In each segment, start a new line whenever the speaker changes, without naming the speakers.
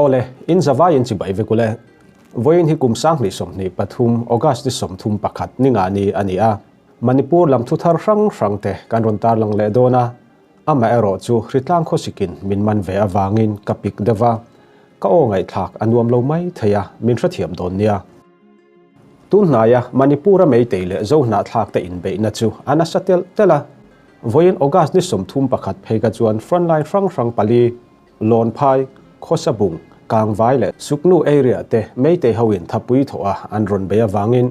ole in zawai in chibai vekule voin hi kum sang ni som ni pathum august ni som thum pakhat ni nga ni ania manipur lam thu thar rang rang te kan ron tar lang le dona ama ero chu hritlang khosikin min man ve awangin kapik dewa ka o ngai thak anuam lo mai thaya min thra thiam don nia tun naya manipura mei teile zo na thak te in be na chu anasatel tela voin august ni som thum pakhat phega chuan frontline rang rang pali lon phai khosabung kang vai le suknu area te mei te hawin thapui thoa an ron be awangin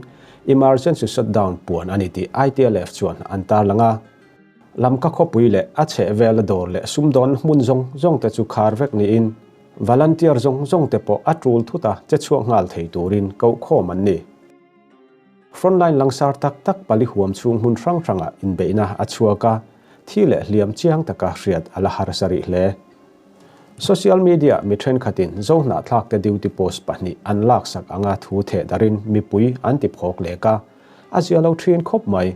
emergency shutdown puan ani ti ITLF chuan antar langa lam ka khopui le a che vel dor le sumdon mun zong te chu khar vek ni in volunteer zong te po atul thuta che chuang ngal thei turin ko khom an ni frontline langsar tak pali huam chung hun rang in beina achuaka thile liam chiang taka riat ala harsari hle social media mi thren khatin zona thlak te duty post pani unlock sak anga thu the darin mipui anti phok leka azialo thin khop mai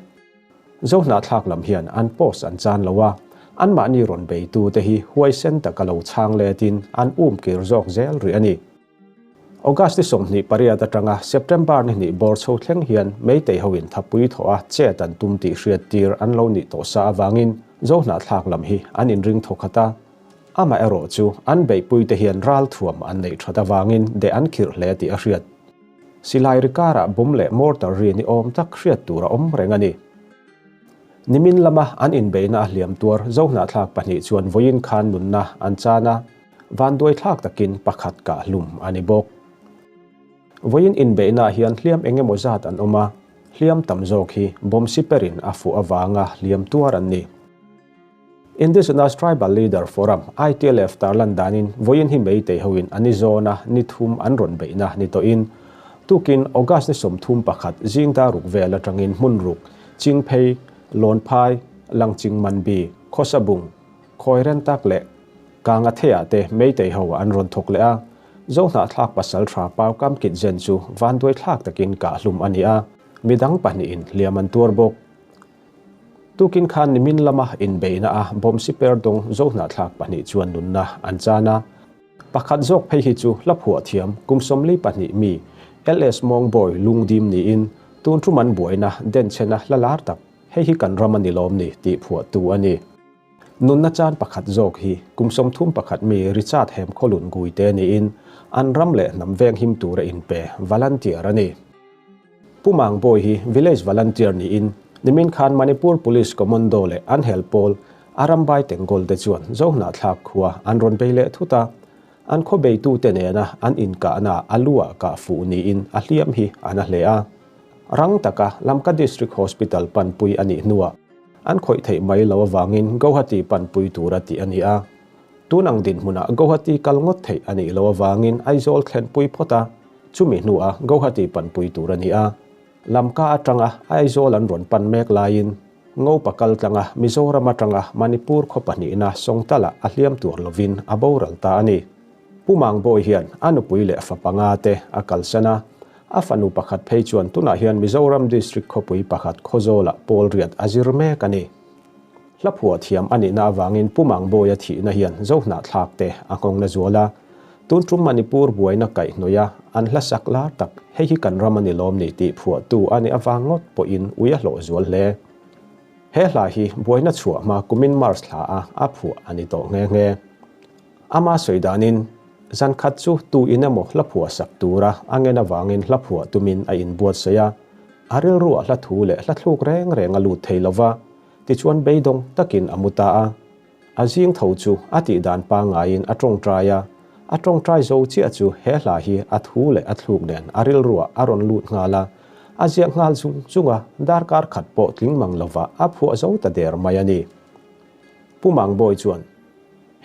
zona thlak lam hian an post an chan lowa an ma ni ron be tu te hi huai sen ta kalo chang le tin an kir jok zel ri ani august som ni pariata tanga september ni bor chho thleng hian mei te hoin thapui thoa che tan tum ti hriat tir an lo ni to sa awangin zona thlak lam hi an in ring thokata ama ero chu an bei pui te hian ral thuam an nei thata wangin de an khir hle ti a hriat silai rikara bumle mortar ri ni om tak hriat tura om rengani nimin lama an in beina hliam tur zona thlak pani chuan voin khan nunna an chana van doi thlak takin pakhat ka lum ani bok voin in beina hian hliam engemaw zat an oma hliam tamzok hi bom siperin afu awanga hliam tuar an ni Indigenous Tribal Leader Forum ITLF tarlandanin voin hi mei te hoin ani zona ni thum an ron beina ni to in tukin august ni som thum pakhat jingda ruk vela tangin munruk chingphei lonphai langching manbi khosabung khoiren tak le kanga thea te mei te ho an ron thok le a zona thlak pasal thra paw kam kit zen chu van doi thlak takin ka hlum ania midang pani in liaman tur bok tukin khan nimin lama in beina a bom siper dong zona thlak pani chuan nunna an chana pakhat jok phei hi chu laphua thiam kumsomli pani mi ls mong boy lungdim ni in tun thuman boina den chena lalar tak hei hi kan ramani lom ni ti phua tu ani nunna chan pakhat jok hi kumsom thum pakhat mi richard hem kholun guite ni in an ramle namveng him tura in pe volunteer ani pumang boy hi village volunteer ni in nimin khan manipur police commando le an helpol arambai tengol de chuan zona thlak khuwa an ron beile thuta an kho be tu te ne na an in ka na alua ka fu ni in a hliam hi ana hlea rang taka lamka district hospital panpui ani nuwa an khoi thei mai lo wangin guwahati panpui turati ani a tunang din huna guwahati kalngot thei ani lo wangin aizol thlen pui phota chumi nuwa guwahati panpui turani a lamka atanga aizol an ron pan mek lain ngo pakal tanga mizoram atanga manipur khopani na songtala a hliam tur lovin aboral ta ani pumang boy hian anu puile fapanga te akalsana afanu pakhat phei chuan tuna hian mizoram district khopui pakhat khozola polriat azirme kani hlaphua thiam ani na wangin pumang boy a thi na hian zohna thlak te angong na zuala tuntrum manipur buaina kai noya an hlasak la tak hei hi kan ramani lom ni ti phua tu ani awangot po in uya hlo zual le he hla hi buaina chua ma kumin mars hla a phu ani to nge ama soidanin zan khat chu tu inamo hlaphua sak tura angena wangin hlaphua tumin a in buat saya aril ruwa hla thu le hla thluk reng alu theilowa ti chuan beidong takin amuta a azing tho chu ati dan pa ngain atong traya atong trai zo chi achu he hla hi athu le athluk den aril ruwa aron lut ngala azia ngal chunga darkar khat po tling manglowa aphu zo ta der mayani pumang boy chuan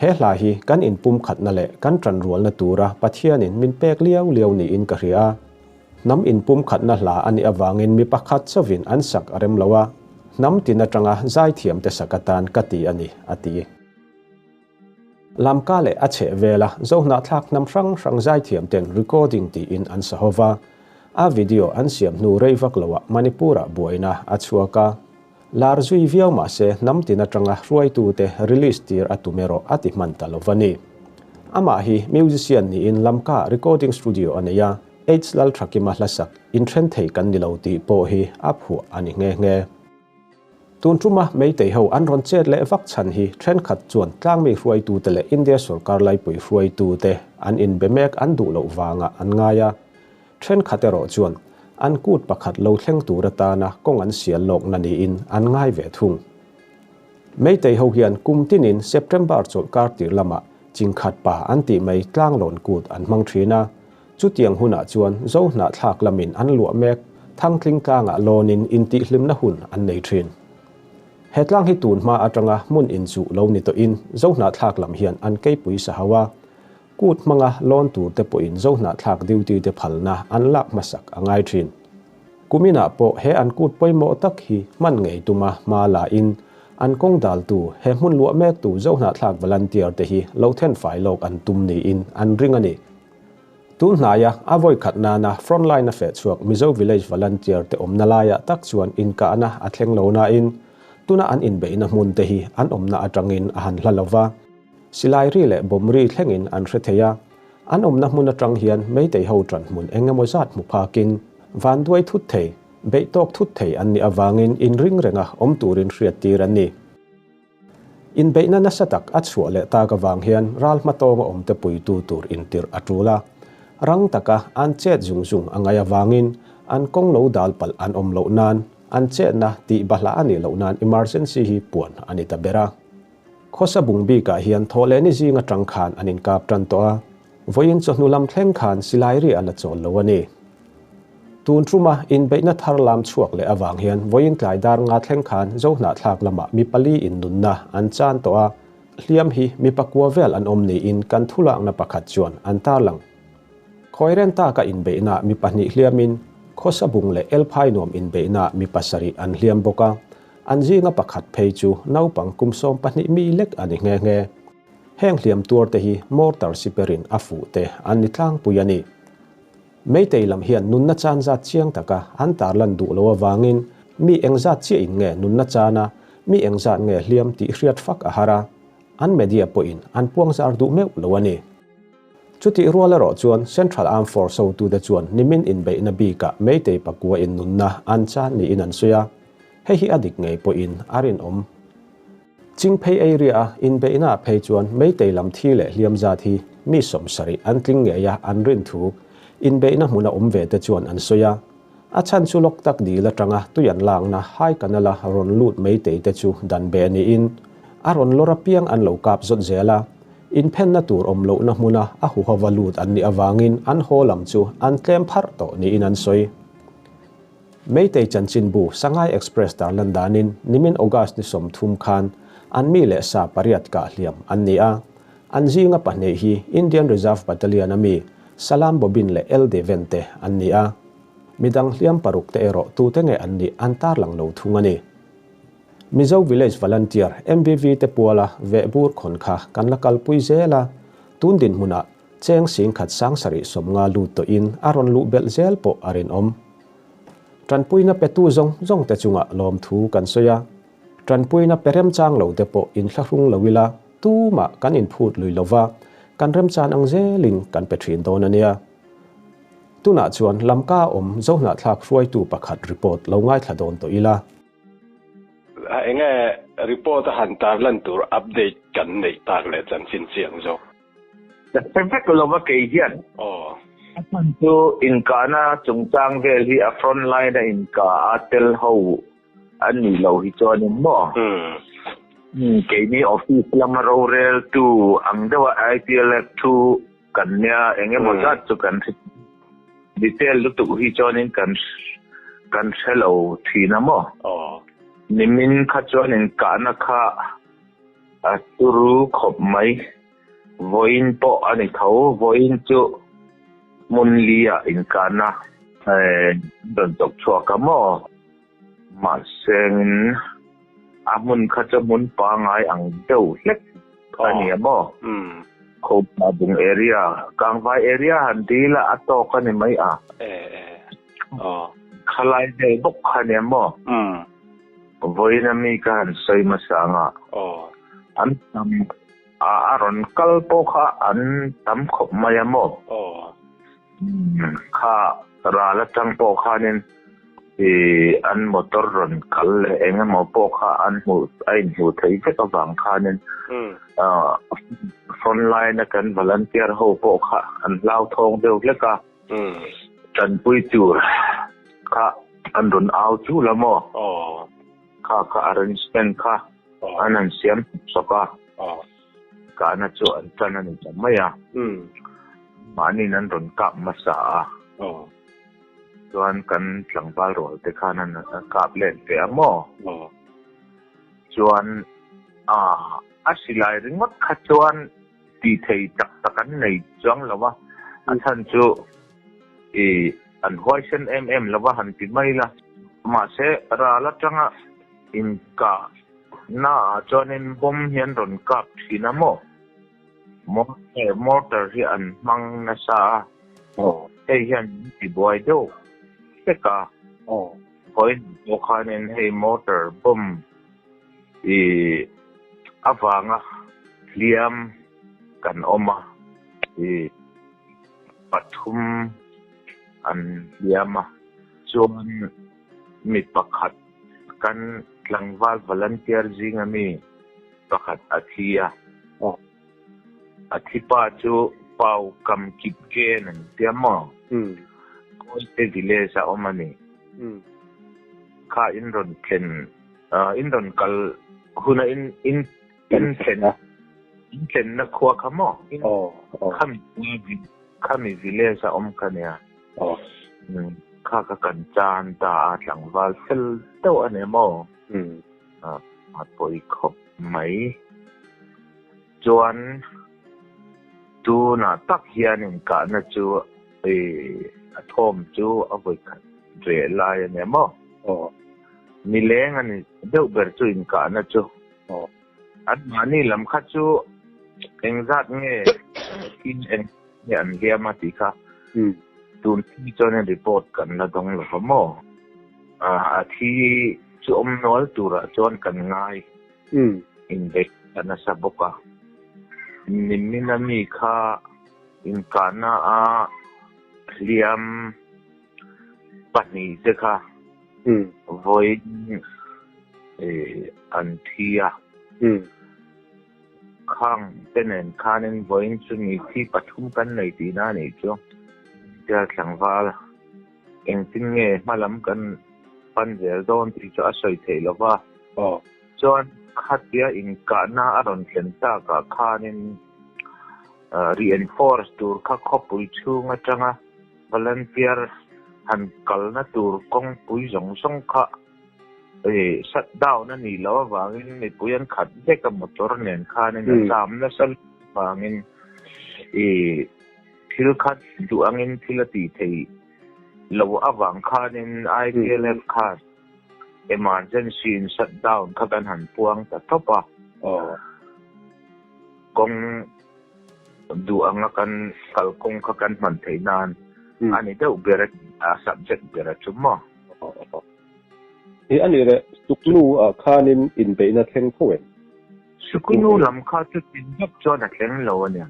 he hla hi kan in pum khat na le kan tran rual na tura pathian in min pek liau ni in ka ria nam in pum khat na hla ani awangin mi pakhat chawin an sak arem lawa nam tin atanga zai thiam te sakatan kati ani ati lamka le ache vela zohna thlak nam rang zai thiam ten recording ti in an sahova a video an siam nu reivak lawa manipura buaina achuaka larzui viauma se nam tin atanga ruai tu te release tir atumero ati mantalovani ama hi musician ni in lamka recording studio aneya h lal thakima hlasak in thren thei kan ni lo ti po hi aphu ani nge tun truma mei te ho an ron chet le vak chan hi thren khat chuan tlang mi hruai tu te le india sarkar lai pui hruai tu te an in bemek an du lo wanga an ngaya thren khatero chuan an kut pakhat lo thleng tu rata na kong an sial lok na ni in an ngai ve thung mei te ho hian kumtinin september chol kar tir lama chingkhat pa an ti mai tlang lon kut an mang thina chu tiang huna chuan zo na thlak lamin an lu mek thang tling tlanga lonin in ti hlimna hun an nei thin hetlang hi tun ma atanga mun in chu lo ni to in zo na thlak lam hian an kei pui sa hawa kut manga lon tu te po in zo na thlak duty te phalna an lak masak angai thin kumina po he an kut poimo tak hi man ngei tuma ma la in an kong dal tu he mun lu mek tu zo na thlak volunteer te hi lo then fai lok an tum ni in an ring ani tun hnaya avoi khatna na frontline a fe chuak mizo village volunteer te omna laya tak chuan in ka ana athleng lo na in tuna an in beina mun te hi an omna atangin a han hlalawa silai ri le bomri thlengin an hretheya an omna mun atang hian mei te ho tran mun engemaw zat mu phakin van duai thut thei be tok thut thei an ni awangin in ring renga om turin hriat tir an ni in beina na satak achua le ta ka wang hian ral matonga om te pui tu tur in tir atula rang taka an chet zung zung angai awangin an kong lo dal pal an om lo nan an che na ti bahla ani lo nan emergency hi puan ani ta bera khosa bungbi ka hian thole ni zinga tang khan anin kap tan to a voin chohnulam thleng khan silai ri ala chol lo ani tun truma in beina thar lam chuak le awang hian voin tlai dar nga thleng khan zo na thlak lama mi pali in dunna an chan to a hliam hi mi pakwa vel an om ni in kan thulak na pakhat chuan an tarlang khoiren ta ka in beina mi pahni hliamin khosa bung le elphai nom in beina mi pasari an hliam boka an zinga pakhat phei chu naupang kumsom pahni mi lek ani nge heng hliam tur te hi mortar siperin afu te an ni tlang puyani mei te lam hian nun na chan za chiang taka an tar lan du lo awangin mi engza chi in nge nun na chana mi engza nge hliam ti hriat fak a hara an media po in an puang zar du meu lo ani chuti ruala ro chuan central armed force so tu de chuan nimin in be na bi ka mei te pakua in nun na an cha ni in an suya he hi adik ngei po in arin om chingphei area in be na phei chuan mei te lam thi le hliam za thi mi som sari an tling nge ya an rin thu in be na hmuna om ve te chuan an soya a chan chu lok tak di la tanga tuyan lang na hai kanala ron lut mei te te chu dan be ni in aron lora piang an lo kap zot zela in pen na tur om lo na hmuna a hu hawalut an ni awangin an holam chu an tlem phar to ni in an soi mei te chanchin bu sangai express dar lan danin nimin august ni som thum khan an mi le sa pariat ka hliam an ni a an zinga pahne hi indian reserve battalion ami salam bobin le ld vente an ni a midang hliam paruk te ero tu te nge an ni an tar lang lo thungani mizo village volunteer mbv te puala ve bur khon kha kan la kal pui zela tun din huna cheng sing khat sang sari som nga lu to in aron lu bel zel po arin om tran puina petu zong zong te chunga lom thu kan soya tran puina perem chang lo te po in thlahung lowila tu ma kan in phut lui lova kan rem chan ang zelin kan petrin don ania tuna chuan lamka om zo na thlak hruai tu pakhat report lo ngai thladon to ila
enge report han tar lan tur update kan nei tak le chan sin chiang zo
perfect lo ma ke hian man to in kana chungchang vel hi a front line in ka atel ho ani lo hi chon mo ke ni office lama rel tu ang dewa IPLF 2 kanya enge mo zat chu kan detail lu tu hi chon in kan hello thina mo nimin kha chon in kana kha aturu khop mai voin po ani thau voin chu munlia in kana don tok chua ka mo ma seng amun kha cha mun pa ngai ang deu hlek ani mo khop ma bung area kangwai area han dila ato ka ni mai a khalai de bok khane mo voina mi kan soi masanga an ron kal po kha an tam khop maya mo kha ra la chang po kha nin an motor ron kal enga mo po kha an mu ai mu thei che ka wang kha nin front line na kan volunteer ho po kha an lao thong deu le ka tan pui chu kha an ron au chu la mo kha arrangement kha anan siam soka ka na chu an tan an chamaya mani nan ron kap masa chuan kan tlangwal rol te khan an kap len te amo chuan a silai ringot kha chuan ti thei tak takan nei chuang lawa a than chu an hoisen lawa han ti mai la ma se ra la changa in ka na chuan in bom hian ron kap thina mo motor hi an mang na sa hian ti boy do ka point mo khanin hey motor bom avanga liam kan oma pathum an liama chuan mi pakhat kan tlangwal volunteer jingami pakhat athia athipa chu pau kam kipke nan tiamo te dile sa omani kha in ron kal huna in thlen na khwa khamo khami dile sa om kania kha ka kan chan ta tlangwal sel to ane mo poi khop mai chuan tu na tak hianin ka na chu athom chu avoi khat re lai ane mo mi leng ani deu ber chu in ka na chu at mani lam kha chu engzat nge in en yan dia mati kha tun ti chone report kan na dong lo mo a thi chu om nol tura chon kan ngai in de kana saboka nimina mi kha in kana a liam pani te kha voi antia khang tenen khanin voin chumi thi pathum kan nei ti na nei chu ja tlangwal engtin nge malam kan pan zel don ti chu a soi thei lova chuan khatia in ka na aron thlen ta ka khanin reinforce tur kha khopui chunga changa volunteer han kalna tur kong pui jong song kha shut down na ni lo wangin ni puyan khat de ka motor nen khanin sam na sal wangin thil khat du angin thilati thei lo awang khanin IPLF kha emergency in shut down kha kan han puang ta topa kong du anga kan kalkong kha kan man theinan ani deuh bera subject bera chuma
ani re suknu khanin in beina thleng thoen
suknu lam kha chu tin dap chona thleng lo ania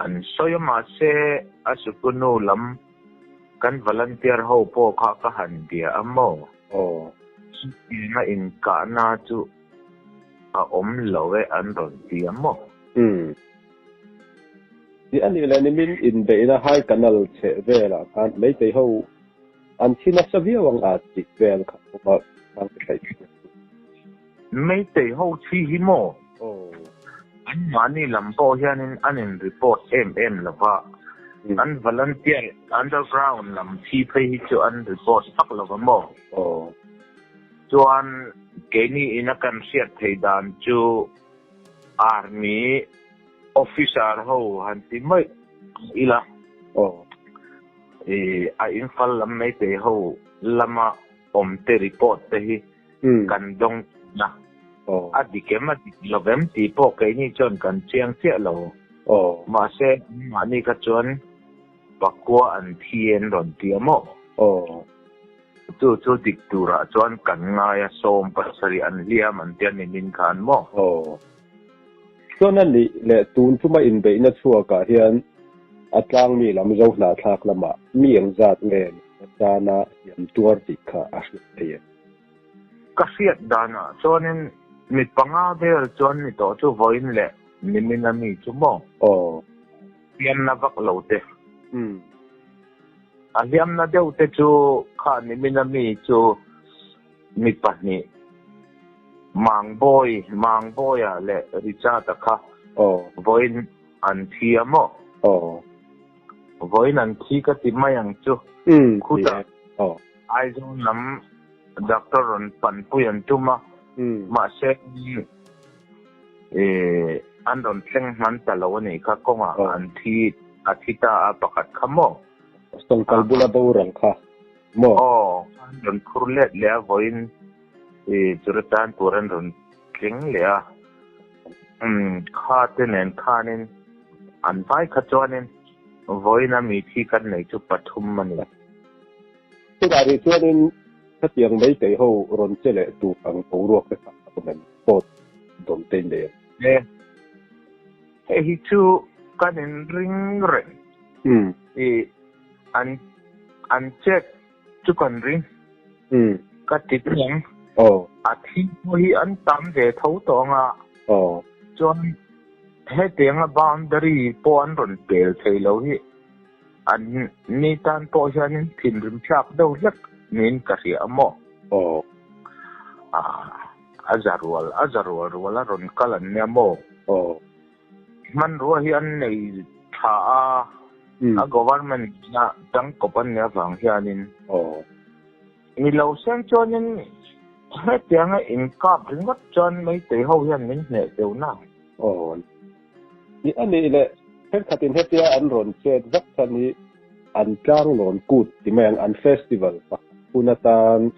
an soyama se asuknu lam kan volunteer ho po kha ka han dia amo na in ka na chu a om lo e an ron ti amo
di ani le ni min in beina hai kanal che vela kan mei te ho an thina savia wang a ti vel kha ma kan kai
mei te ho chi hi mo an mani lampo hianin anin report lova an volunteer underground lam chi phei hi chu an report pak lova mo chuan keni ina kan siat thei dan chu army officer ho han ti mai ila a infal lam mai te ho lama om te report te hi kan dong na adikema lovem ti po ke ni chon kan chiang che lo ma se mani ka chon pakwa an thien ron ti mo chu diktura chon kan nga ya som pasari an liam an tian min khan mo
cho nên lệ tuôn chúng in bị nó chua cả hiện atlang mi làm dâu là thạc lama miệng giạt nghe cha na yam tuar ti kha asut thie
kasiat dana cho nên mi panga der chon ni to chu voin le niminami chu mo pian na vak lo te aliam na deu te chu kha niminami chu mi pani mang boy a le richa ta kha voin an thia mo voin an thi ka ti mayang chu khuta ai zo nam doctor ron pan puyan tuma ma se an don thleng man talo ni kha konga an thi athita apakat khamo
song kalbula borang kha mo
an don khurlet le voin juratan puran ron tling le kha tenen khanin an vai kha chonin voina mi thi kan nei chu pathum mani
tu gari choninถ้าเตียงไม่เตะเขารอนเจเลตูฟังปูรวกไปครับมันโคตรโดนเต้นเลย
ฮิชูกันริงเร่งอันเช็คจุกันริงก็ติดยังอาทิตย์ที่อันตามเดทเขาตองจนให้เตียงบานดารีปอนรอนเปลใช่แล้วที่อันนี้ตานโปชันถิ่นริมชักเดาเล็กนี่ก็เสียหมออาจารย์วัลรอนกัลเนี่ยหมอมันรู้ว่าอันในท่าgovernment นะตั้งกบเนี่ยฟังเฮียนินมีเราเส้นจนนี่ให้เตียงอินกับถึงวัดจนไม่เตะเขาเฮียนินเนี่ยเดี๋ยวน่า
นี่อันนี้แหละเฮ็ดขัดเฮ็ดเตียอันรอนเช็ดวัดชันนี้อันจ้างรอนกูดที่แมงอันเฟสติวัลpunatan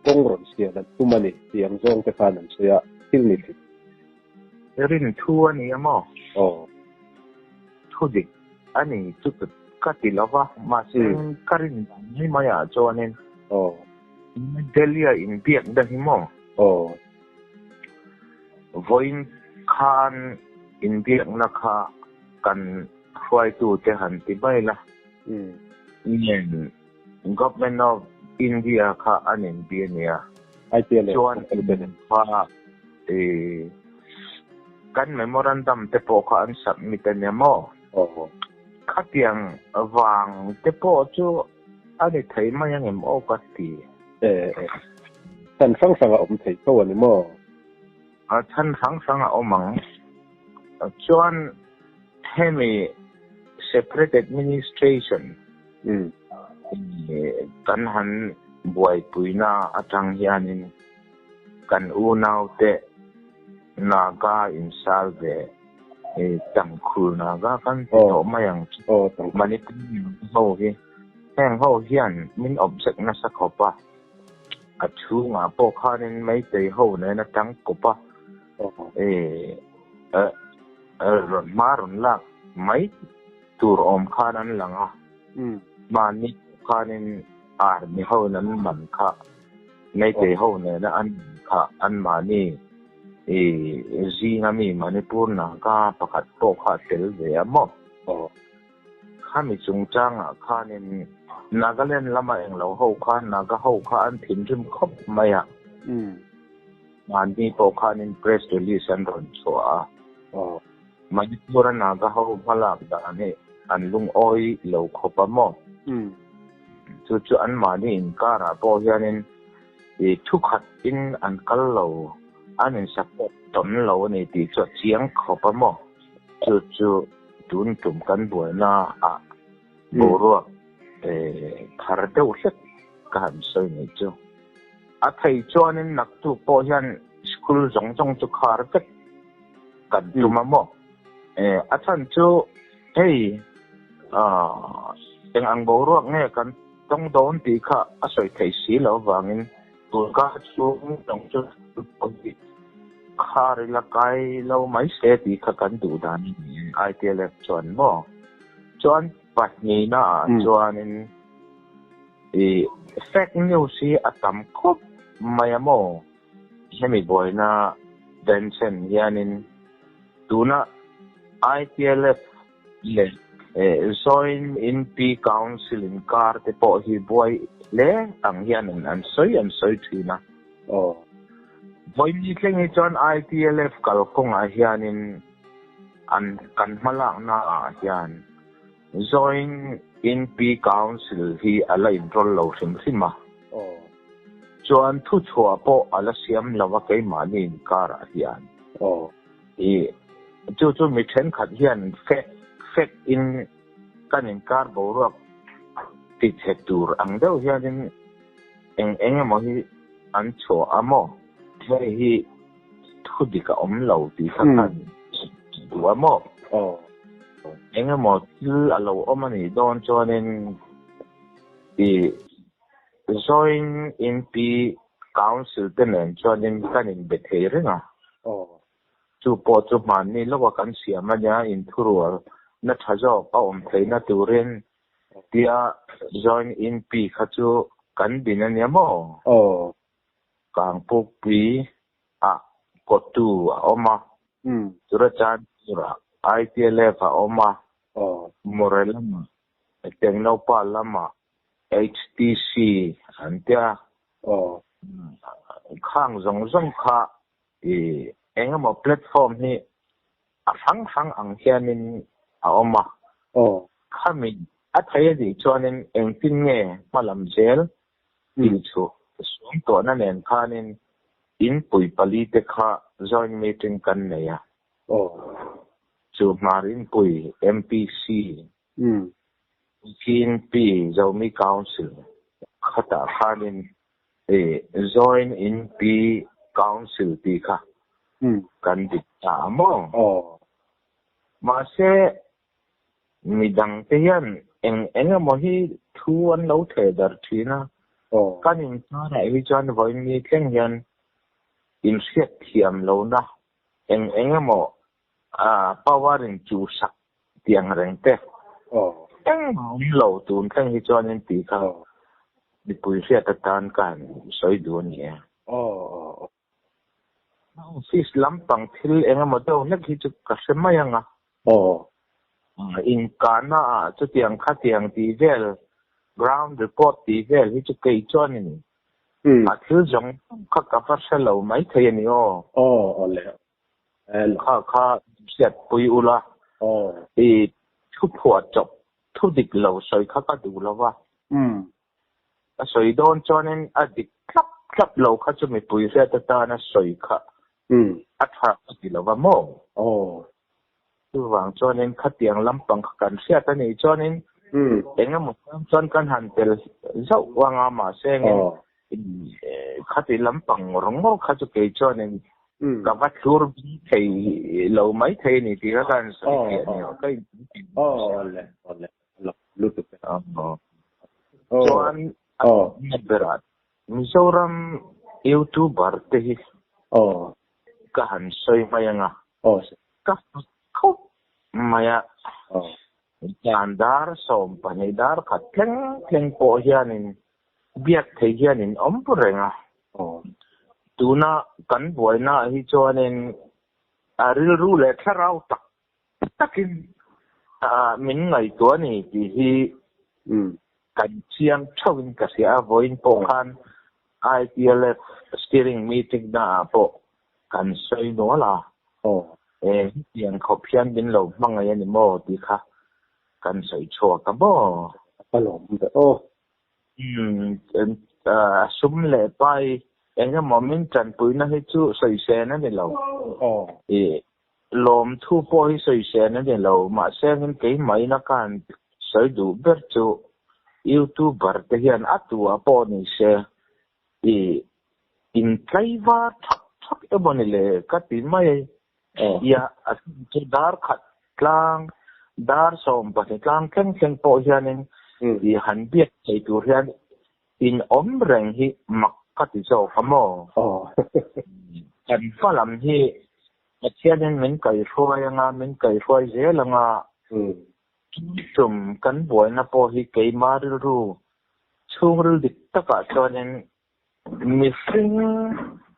kongron siya dan tumani siyang zong tefanan siya hilnit
rin tuwa niya mo tudik ani tutut katilawa masing karin ni maya joanin delia in biak dahi mo voin khan in biak na kha kan huay tu te han tibay la yen government of India ka anin biya chuan pa kan memorandum te po ka an submit niya mo katiang wang te po chu ani thai mayang mo ka ti
tan sang thai ko ni mo
tan sang omang chuan hemi separate administration kan han buai puina atang hianin kan unaw te naga insalve tangkhul naga kan to mayang manipur ho hi heng ho hian min object na sa khopa achu nga po khanin mai te ho ne na tang kopa ron maron lak mai tur om khanan langa mani khanin army ho nan man kha nei te ho ne na an kha an mani zi ngami manipur na ka pakhat po kha tel ve amo khami chungchang khanin nagaland lama englo ho kha naga ho kha an thinrim khop maya mani po khanin press release an ron so manipur naga ho phala da ne an lung oi lo khopa mo chu an mani in kara po hianin thu khat in an kal lo anin support ton lo ni ti chu chiang khopa mo chu tun tum kan bu na boro khar deuh hlek ka han soi ni chu a thei chuanin nak tu po hian school jong chu khar tek kan tuma mo a chan chu hei teng ang boro nge kan tong don ti kha a soi thei si lo wangin tu ka chu tong chu khar la kai lo mai se ti kha kan du dan ITLF chuan mo chuan patni na chuanin fake news si atam khop mayamo hemi boy na densen yanin tu na ITLF le join in P council in car te po hi boy le ang hian an soi thina boy ni tleng hi chuan ITLF kal kong a hian in an kan malak na hian join in P council hi ala in rol lo sim chuan thu chua po ala siam lawa ke mani in car a hian chu mi then khat hian fake in kan in car bo ro ti chetur ang deuh hian eng mo hi an cho amo the hi thu dika lo ti khan tu amo eng mo til alo omani don chonin ti join in P council tenen chonin kan in bethe renga chu po chu man ni lo kan siam anya in thurul na thajo pa theina turin tia join in P khachu kan binan yamo kang puk pi kotu oma surachan sura ITLF oma morelama teknopa lama HTC antia khang zong kha engamo platform hi afang ang hianin oma khami athaya di chuanin engtin nge malam zel chu sum to na nen khanin in pui pali te kha joint meeting kan neya chu marin pui MPC kin P zomi council khata khanin join in P council ti kha kan di ta mo ma se midang te yan eng mo hi thu an lo the dar thina kan in ta hi chan voi mi thleng hian in siat thiam lo na eng mo power in chu sak tiang reng te eng lo tun thleng hi chan in ti kha di pui sia ta tan kan soi du ni office lampang thil eng mo do nak hi chu ka semayanga in kana chu tiang kha tiang ti vel ground report ti vel hi chu kei chon ni thil jong kha ka par selo mai thei ni le kha siat pui ula thu phuat chop thu dik lo soi kha ka du lawa soi don chonin adik klap lo kha chu mi pui sia ta na soi kha atha ti lawa mo tu wang chonin khatiang lampang kan sia ta ni chonin engam chon kan han tel zau wanga ma seng khati lampang rongo kha chu ke chonin ka va thur bi thei lo mai thei ni ti kan sa ni kai le lu tu chon berat Mizoram YouTuber te hi ka han soi mayanga ka khop maya jandar som panidar khatleng po hianin biak thei hianin ompurenga tuna kan boina hi chonin aril ru le tharau takin min ngai to ni ti hi kan chiang thawin ka sia voin po khan ITLF steering meeting na po kan soi no la yang khopian bin lo mangai ani mo ti kha kan soi cho ka bo palom de sum le pai enga momin chan pui na hi chu soi se na ni lo lom thu po hi soi se na ni lo ma sen ke mai na kan soi du ber chu YouTuber te hian atua po ni se in kaiwa thak eboni le ka ti mai ya chu dar khat tlang dar som pa tlang keng po hianin i han biak thei tur hian in om reng hi mak ka ti zo kamo kan falam hi achianin min kai hruaianga min kai hruai zelanga chum kan boina po hi kei maril ru chungril dik taka chonin mi fring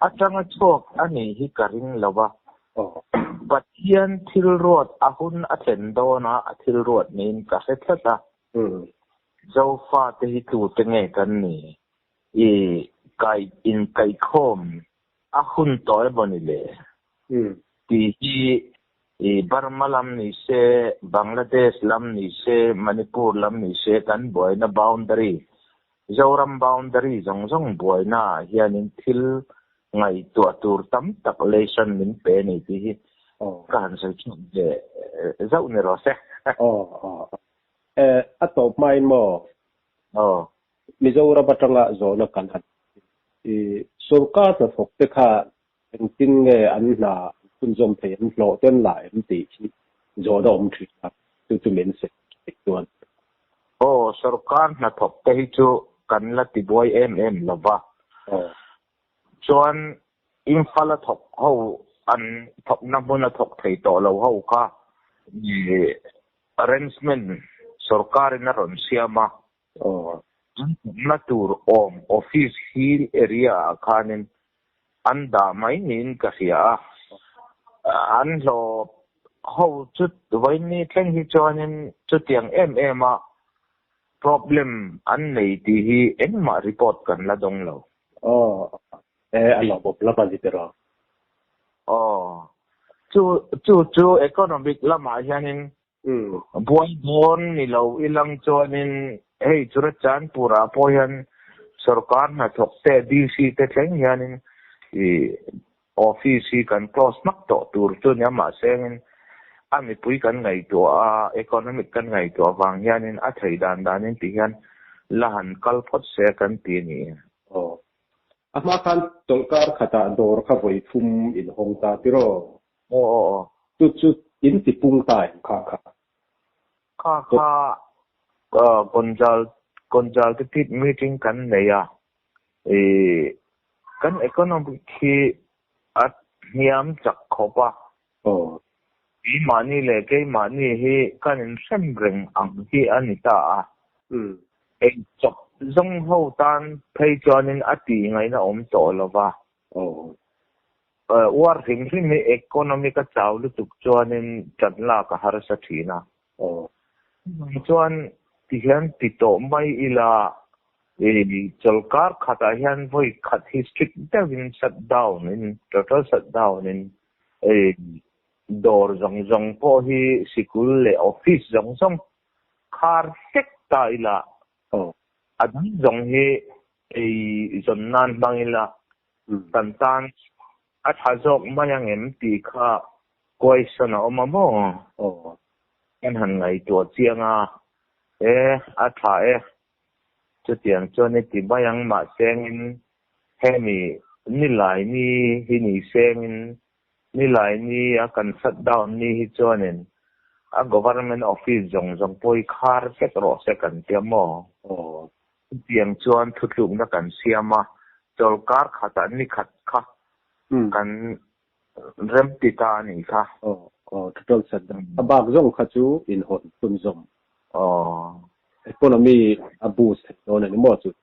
atanga chok ani hi karing lawa บัดเฮียนทิลรวดอาหุนอาเทนโดนะทิลรวดนี่ก็เสร็จแล้วเจ้าฟ้าที่ถูกไงกันนี่ไก่อินไก่คมอาหุนต่อยบนนี่เลยที่บาร์มาลัมนี่เช่บังกลาเทศลัมนี่เช่มณิปุรลัมนี่เช่กันบ่อยนะบาวน์ดารีเจ้ารัมบาวน์ดารีจงบ่อยนะเฮียนินทิลไงตัวตูร์ตั้มตักเลชันมินเป็นนี่ที่การใช้ชุดเจ้าเนี่ยรอเซ่
อัตบไม่หมอมิจราบัตรงะโซนกันหัดสุรกาศฟกเตค่ะเป็นจริงเงอันน่ะคุณจอมเทียนโลเต้นหลายมันตีที่โซดอมถือครับจุดเมนเสกตัว
สุรกาศน่ะทบเตหิจูกันละติบวยละวะส่วนอินฟาลทบเขาอันทบนับมันทบไทยต่อเราเขาค่ะarrangement สุรการน่ะรอนเสียมานัตูร์ออฟฟิศฮิลเอรียคันอันดาไม่นินก็เสียอันโลเขาจุดไว้นี่แค่ที่จอนินจุดอย่างมา problem อันไหนที่มา report กันละดงเรา
อันหลบละมันที่เรา
จู economic ละมาอย่างนี้บวยบอนนี่เราอีหลังจอนินจุดจันปูราพอยันสุรการน่ะทกเตดีซีเตแข่งอย่างนี้ออฟฟิศกัน close นักต่อตัวจุดนี้มาเซ็งอันนี้ปุยกันไงตัวeconomic กันไงตัววางอย่างนี้อัฐิดานนี้ที่กันละหันคัลพอดเสียกันทีนี้
มาคันตรงการขัดดอร์ข้าไว้ทุ่มอินหงตาที่รอจุดอินติปุงตาย
ข้าคนจัลที่มีติ้งกันเนี่ยกัน economic ที่อัดเนียมจักขบอีมันนี่เลยแกมันนี่ให้กันเส้นเริงอังที่อันนี้ตาจบจงหูตันเพย์จอนินอติไงนะอมโตแล้วว่าว่าสิ่งที่มี economic ก็เจ้าลุตุกจอนินจัดลากหารัสถีนะจวนที่เห็นติดต่อไม่อิลาจลการขัดเห็นว่าขัด history แต่วิน shut down in total shut down in door จงพอที่สิคุลเลออฟฟิศจงคาร์เซ็กตาอิลาอันนี้จงให้จนนานบางอิละตันอัฐจกมายังเอ็มตีข้าก้อยสนอมาโม่กันหันไงตัวเจียงอัฐจะเตียงจนในตีมายังมาเซงให้มีนี่หลายนี่ที่นี่เซงนี่หลายนี่กันสัตดาวนี่ที่จวนgovernment office จงป่วยคาร์เซ็กรอเซ็กันเตียมเตียงจวนทุกลุงนักกันเสียมาจลการขัดนี่ขัดค่ะกันเริ่มติดตานี่ค่ะ
ทุกสัตว์บางจงขัดจูอินหดตุนจงeconomy abuse โน่นนี่หมดจุด